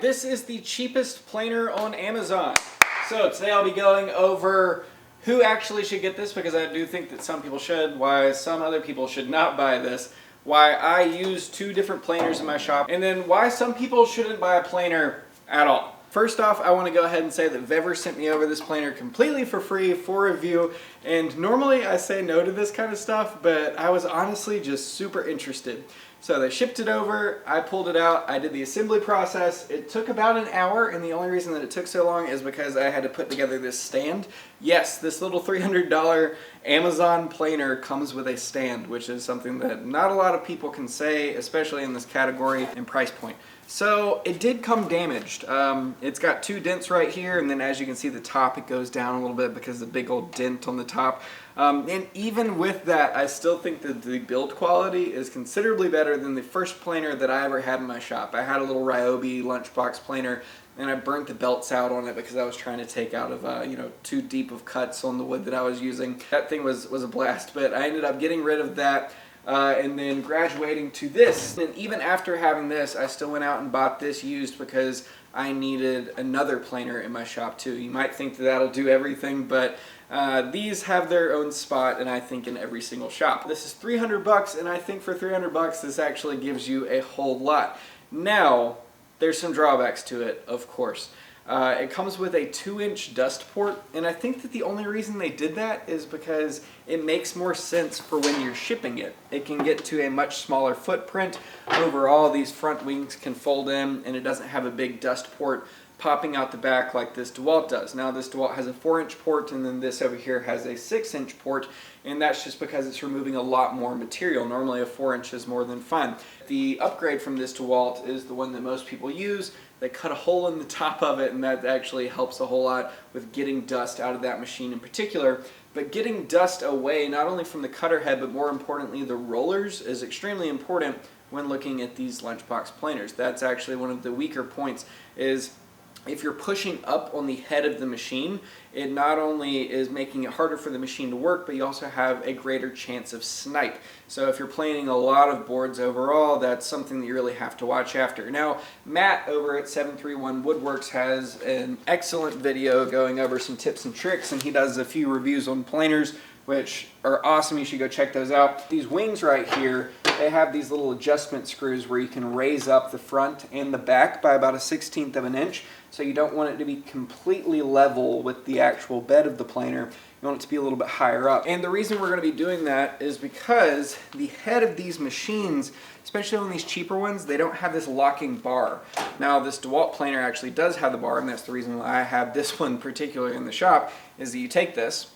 This is the cheapest planer on Amazon. So today I'll be going over who actually should get this, because I do think that some people should, why some other people should not buy this, why I use two different planers in my shop, and then why some people shouldn't buy a planer at all. First off, I want to go ahead and say that Vever sent me over this planer completely for free for review, and normally I say no to this kind of stuff, but I was honestly just super interested. So they shipped it over, I pulled it out, I did the assembly process. It took about an hour, and the only reason that it took so long is because I had to put together this stand. Yes, this little $300 Amazon planer comes with a stand, which is something that not a lot of people can say, especially in this category and price point. So it did come damaged. It's got two dents right here, and then as you can see the top, it goes down a little bit because of the big old dent on the top. And even with that, I still think that the build quality is considerably better than the first planer that I ever had in my shop. I had a little Ryobi lunchbox planer, and I burnt the belts out on it because I was trying to take out of too deep of cuts on the wood that I was using. That thing was a blast, but I ended up getting rid of that. And then graduating to this. And even after having this, I still went out and bought this used because I needed another planer in my shop too. You might think that that'll do everything, but these have their own spot, and I think in every single shop. This is 300 bucks, and I think for 300 bucks this actually gives you a whole lot. Now, there's some drawbacks to it, of course. It comes with a 2-inch dust port, and I think that the only reason they did that is because it makes more sense for when you're shipping it. It can get to a much smaller footprint. Overall, these front wings can fold in, and it doesn't have a big dust port popping out the back like this DeWalt does. Now this DeWalt has a 4-inch port, and then this over here has a 6-inch port, and that's just because it's removing a lot more material. Normally a 4-inch is more than fine. The upgrade from this DeWalt is the one that most people use. They cut a hole in the top of it, and that actually helps a whole lot with getting dust out of that machine in particular. But getting dust away, not only from the cutter head, but more importantly the rollers, is extremely important when looking at these lunchbox planers. That's actually one of the weaker points, is if you're pushing up on the head of the machine, it not only is making it harder for the machine to work, but you also have a greater chance of snipe. So if you're planing a lot of boards overall, that's something that you really have to watch after. Now, Matt over at 731 Woodworks has an excellent video going over some tips and tricks, and he does a few reviews on planers, which are awesome. You should go check those out. These wings right here, they have these little adjustment screws where you can raise up the front and the back by about 1/16 of an inch. So you don't want it to be completely level with the actual bed of the planer. You want it to be a little bit higher up. And the reason we're going to be doing that is because the head of these machines, especially on these cheaper ones, they don't have this locking bar. Now this DeWalt planer actually does have the bar, and that's the reason why I have this one particularly in the shop, is that you take this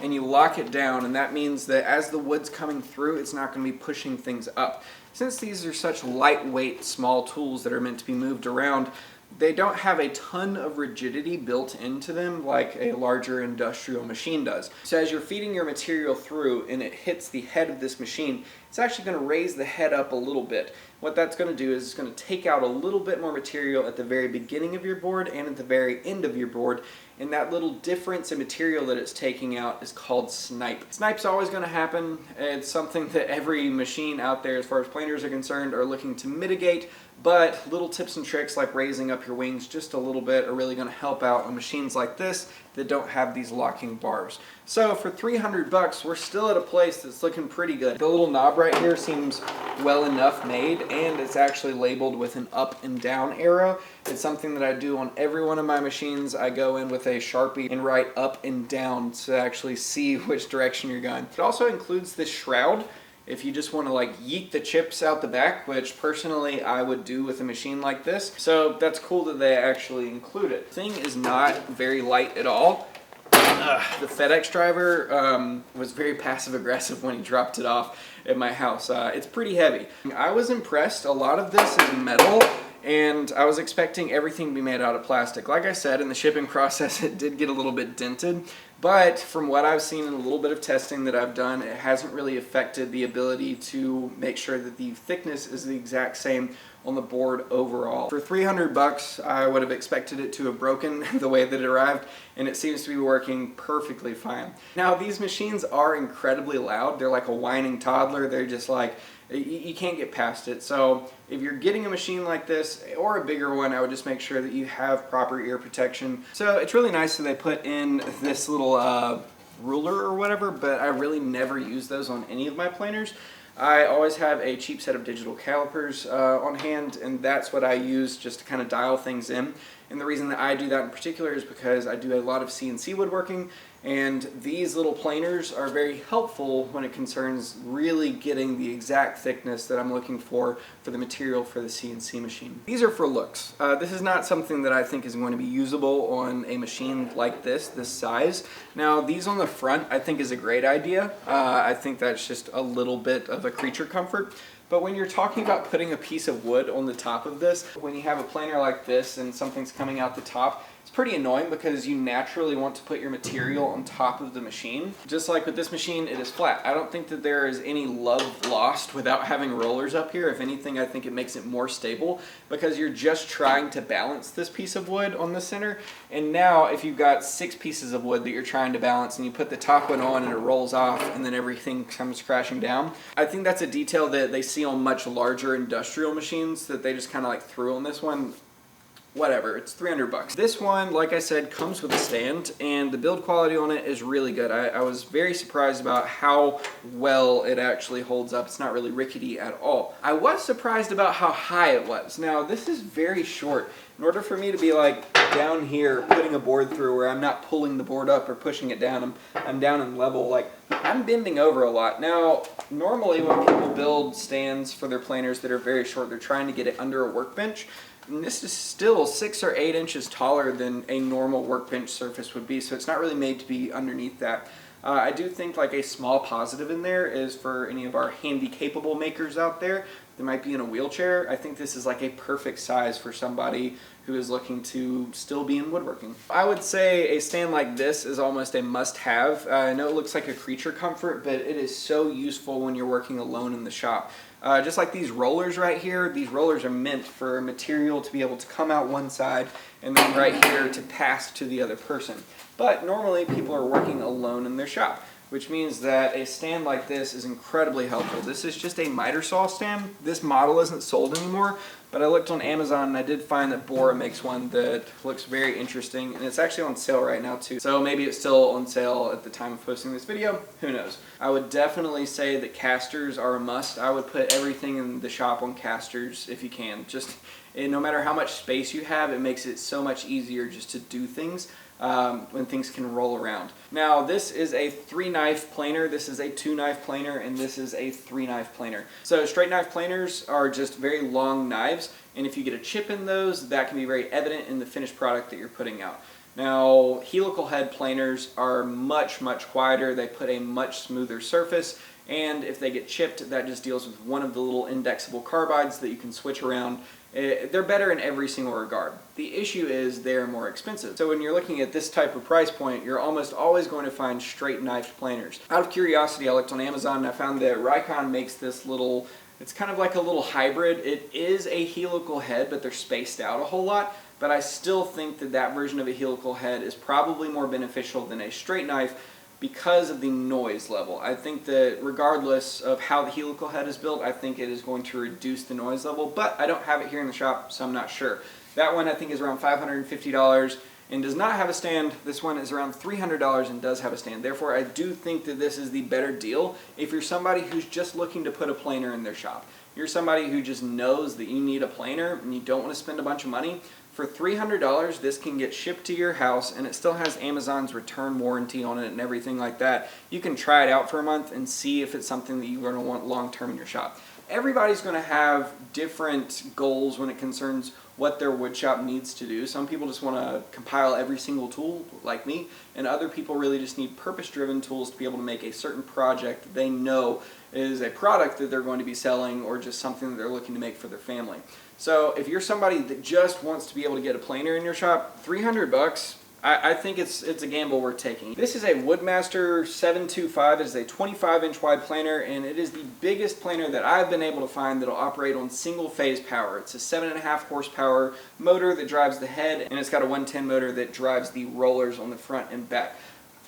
and you lock it down, and that means that as the wood's coming through, it's not going to be pushing things up. Since these are such lightweight, small tools that are meant to be moved around, they don't have a ton of rigidity built into them like a larger industrial machine does. So as you're feeding your material through and it hits the head of this machine, it's actually going to raise the head up a little bit. What that's going to do is it's going to take out a little bit more material at the very beginning of your board and at the very end of your board, and that little difference in material that it's taking out is called snipe. Snipe's always going to happen. It's something that every machine out there, as far as planers are concerned, are looking to mitigate, but little tips and tricks like raising up your wings just a little bit are really going to help out on machines like this that don't have these locking bars. So for 300 bucks, we're still at a place that's looking pretty good. The little knob right here seems well enough made, and it's actually labeled with an up and down arrow. It's something that I do on every one of my machines. I go in with a Sharpie and write up and down to actually see which direction you're going. It also includes this shroud if you just want to like yeet the chips out the back, which personally I would do with a machine like this. So that's cool that they actually include it. The thing is not very light at all. The FedEx driver was very passive aggressive when he dropped it off at my house. It's pretty heavy. I was impressed. A lot of this is metal, and I was expecting everything to be made out of plastic. Like I said, in the shipping process it did get a little bit dented, but from what I've seen in a little bit of testing that I've done, it hasn't really affected the ability to make sure that the thickness is the exact same on the board overall. For 300 bucks, I would have expected it to have broken the way that it arrived, and it seems to be working perfectly fine. Now, these machines are incredibly loud. They're like a whining toddler. They're just like You can't get past it. So if you're getting a machine like this or a bigger one, I would just make sure that you have proper ear protection. So it's really nice that they put in this little ruler or whatever, but I really never use those on any of my planers. I always have a cheap set of digital calipers on hand, and that's what I use just to kind of dial things in. And the reason that I do that in particular is because I do a lot of CNC woodworking, and these little planers are very helpful when it concerns really getting the exact thickness that I'm looking for the material for the CNC machine. These are for looks. This is not something that I think is going to be usable on a machine like this size. Now, these on the front I think is a great idea. I think that's just a little bit of a creature comfort. But when you're talking about putting a piece of wood on the top of this, when you have a planer like this and something's coming out the top, it's pretty annoying because you naturally want to put your material on top of the machine. Just like with this machine, it is flat. I don't think that there is any love lost without having rollers up here. If anything, I think it makes it more stable because you're just trying to balance this piece of wood on the center. And now if you've got 6 pieces of wood that you're trying to balance and you put the top one on and it rolls off and then everything comes crashing down, I think that's a detail that they see on much larger industrial machines that they just kind of like threw on this one. Whatever, it's 300 bucks. This one, like I said, comes with a stand, and the build quality on it is really good. I was very surprised about how well it actually holds up. It's not really rickety at all. I was surprised about how high it was. Now, this is very short. In order for me to be like down here putting a board through where I'm not pulling the board up or pushing it down, I'm down in level, like I'm bending over a lot. Now, normally when people build stands for their planers that are very short, they're trying to get it under a workbench. And this is still 6 or 8 inches taller than a normal workbench surface would be, so it's not really made to be underneath that. I do think like a small positive in there is for any of our handy capable makers out there that might be in a wheelchair. I think this is like a perfect size for somebody who is looking to still be in woodworking. I would say a stand like this is almost a must-have. I know it looks like a creature comfort, but it is so useful when you're working alone in the shop. Just like these rollers right here, these rollers are meant for material to be able to come out one side and then right here to pass to the other person. But normally people are working alone in their shop, which means that a stand like this is incredibly helpful. This is just a miter saw stand. This model isn't sold anymore, but I looked on Amazon and I did find that Bora makes one that looks very interesting, and it's actually on sale right now too. So maybe it's still on sale at the time of posting this video, who knows. I would definitely say that casters are a must. I would put everything in the shop on casters if you can. Just no matter how much space you have, it makes it so much easier just to do things. When things can roll around. Now, this is a 3-knife planer, this is a 2-knife planer, and this is a 3-knife planer. So straight knife planers are just very long knives, and if you get a chip in those, that can be very evident in the finished product that you're putting out. Now, helical head planers are much, much quieter. They put a much smoother surface, and if they get chipped, that just deals with one of the little indexable carbides that you can switch around. They're better in every single regard. The issue is they're more expensive. So when you're looking at this type of price point, you're almost always going to find straight knifed planers. Out of curiosity, I looked on Amazon and I found that Rikon makes this little, it's kind of like a little hybrid. It is a helical head, but they're spaced out a whole lot. But I still think that that version of a helical head is probably more beneficial than a straight knife because of the noise level. I think that regardless of how the helical head is built, I think it is going to reduce the noise level, but I don't have it here in the shop, so I'm not sure. That one I think is around $550 and does not have a stand. This one is around $300 and does have a stand. Therefore, I do think that this is the better deal if you're somebody who's just looking to put a planer in their shop. You're somebody who just knows that you need a planer and you don't want to spend a bunch of money. For $300, this can get shipped to your house, and it still has Amazon's return warranty on it and everything like that. You can try it out for a month and see if it's something that you're going to want long-term in your shop. Everybody's going to have different goals when it concerns what their woodshop needs to do. Some people just want to compile every single tool, like me, and other people really just need purpose-driven tools to be able to make a certain project that they know is a product that they're going to be selling or just something that they're looking to make for their family. So if you're somebody that just wants to be able to get a planer in your shop, $300, I think it's a gamble worth taking. This is a Woodmaster 725. It is a 25-inch wide planer, and it is the biggest planer that I've been able to find that'll operate on single-phase power. It's a 7.5 horsepower motor that drives the head, and it's got a 110 motor that drives the rollers on the front and back.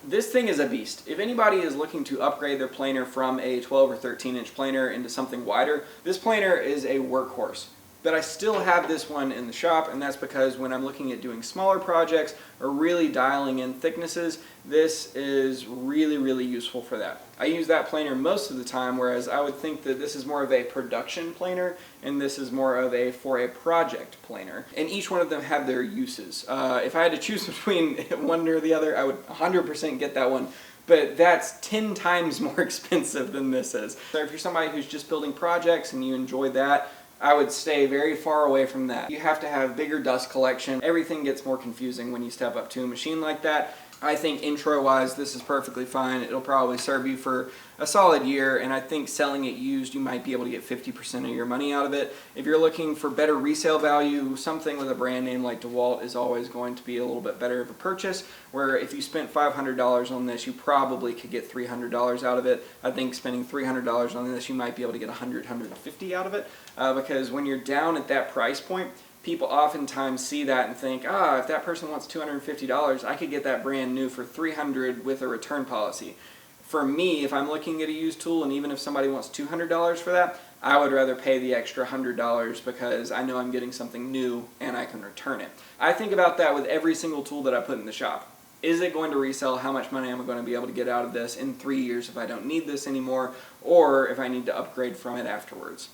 This thing is a beast. If anybody is looking to upgrade their planer from a 12 or 13 inch planer into something wider, this planer is a workhorse. But I still have this one in the shop, and that's because when I'm looking at doing smaller projects or really dialing in thicknesses, this is really, really useful for that. I use that planer most of the time, whereas I would think that this is more of a production planer and this is more of a for a project planer. And each one of them have their uses. If I had to choose between one or the other, I would 100% get that one. But that's 10 times more expensive than this is. So if you're somebody who's just building projects and you enjoy that, I would stay very far away from that. You have to have bigger dust collection. Everything gets more confusing when you step up to a machine like that. I think intro-wise, this is perfectly fine. It'll probably serve you for a solid year, and I think selling it used, you might be able to get 50% of your money out of it. If you're looking for better resale value, something with a brand name like DeWalt is always going to be a little bit better of a purchase, where if you spent $500 on this, you probably could get $300 out of it. I think spending $300 on this, you might be able to get $100, $150 out of it, because when you're down at that price point, people oftentimes see that and think, if that person wants $250, I could get that brand new for $300 with a return policy. For me, if I'm looking at a used tool, and even if somebody wants $200 for that, I would rather pay the extra $100 because I know I'm getting something new and I can return it. I think about that with every single tool that I put in the shop. Is it going to resell? How much money am I going to be able to get out of this in 3 years if I don't need this anymore, or if I need to upgrade from it afterwards?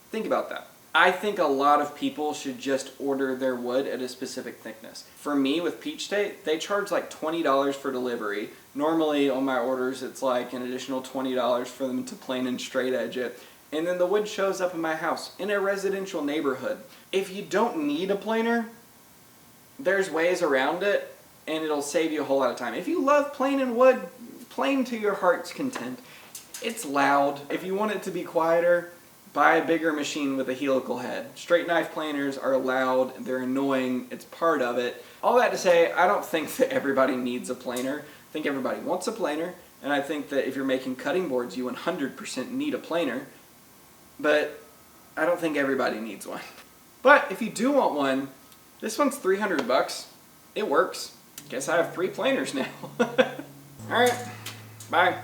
Think about that. I think a lot of people should just order their wood at a specific thickness. For me, with Peach State, they charge like $20 for delivery. Normally on my orders, it's like an additional $20 for them to plane and straight edge it. And then the wood shows up in my house in a residential neighborhood. If you don't need a planer, there's ways around it, and it'll save you a whole lot of time. If you love planing wood, plane to your heart's content. It's loud. If you want it to be quieter, buy a bigger machine with a helical head. Straight knife planers are loud, they're annoying, it's part of it. All that to say, I don't think that everybody needs a planer. I think everybody wants a planer, and I think that if you're making cutting boards, you 100% need a planer, but I don't think everybody needs one. But if you do want one, this one's $300. It works. Guess I have 3 planers now. Alright, bye.